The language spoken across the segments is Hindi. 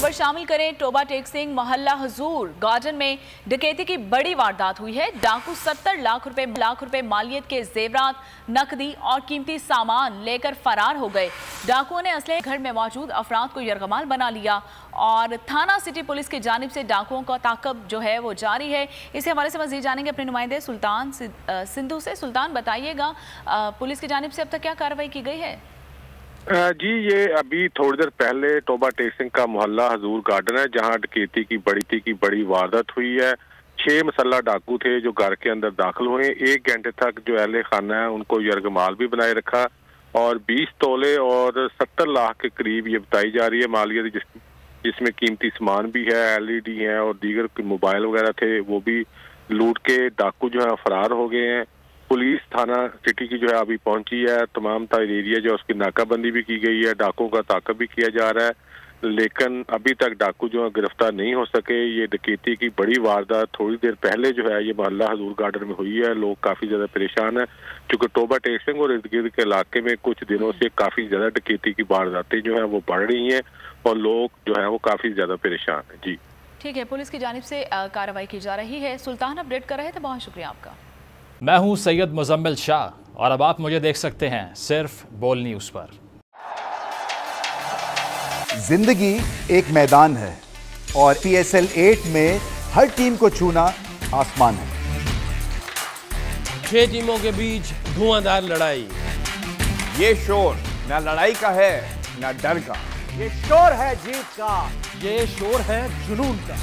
खबर शामिल करें। टोबा टेक सिंह मोहल्ला हजूर गार्डन में डकैती की बड़ी वारदात हुई है। डाकू 70 लाख रुपए मालियत के जेवरात, नकदी और कीमती सामान लेकर फरार हो गए। डाकुओं ने असले घर में मौजूद अफराद को यरगमाल बना लिया और थाना सिटी पुलिस की जानिब से डाकुओं का ताकब जो है वो जारी है। इस हवाले से मजीद जानेंगे अपने नुमाइंदे सुल्तान सिंधु से। सुल्तान, बताइएगा पुलिस की जानिब से अब तक क्या कार्रवाई की गई है? जी, ये अभी थोड़ी देर पहले टोबा टेक सिंह का मोहल्ला हजूर गार्डन है, जहां डकैती की बड़ी वारदात हुई है। 6 मसल्ला डाकू थे जो घर के अंदर दाखिल हुए। 1 घंटे तक जो अहले खाना है उनको यरगमाल भी बनाए रखा और 20 तोले और 70 लाख के करीब ये बताई जा रही है मालियत, जिसमें कीमती सामान भी है, LED है और दीगर मोबाइल वगैरह थे, वो भी लूट के डाकू जो है फरार हो गए हैं। पुलिस थाना सिटी की जो है अभी पहुंची है। तमाम तर एरिया जो है उसकी नाकाबंदी भी की गई है, डाकुओं का ताकब भी किया जा रहा है, लेकिन अभी तक डाकू जो है गिरफ्तार नहीं हो सके। ये डकैती की बड़ी वारदात थोड़ी देर पहले जो है ये मोहल्ला हजूर गार्डन में हुई है। लोग काफी ज्यादा परेशान है क्योंकि टोबा टेक सिंह और इर्द गिर्द के इलाके में कुछ दिनों से काफी ज्यादा डकैती की वारदातें जो है वो बढ़ रही हैं और लोग जो है वो काफी ज्यादा परेशान है। जी ठीक है, पुलिस की जानिब से कार्रवाई की जा रही है। सुल्तान अपडेट कर रहे थे, बहुत शुक्रिया आपका। मैं हूं सैयद मुजम्मिल शाह और अब आप मुझे देख सकते हैं सिर्फ बोल न्यूज़ पर। जिंदगी एक मैदान है और PSL 8 में हर टीम को छूना आसमान है। 6 टीमों के बीच धुआंधार लड़ाई। ये शोर न लड़ाई का है न डर का, ये शोर है जीत का, ये शोर है जुनून का।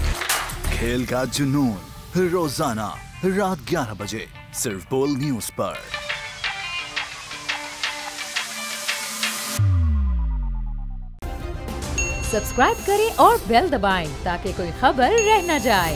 खेल का जुनून रोजाना रात 11 बजे सिर्फ बोल न्यूज़ पर। सब्सक्राइब करें और बेल दबाएं ताकि कोई खबर रह न जाए।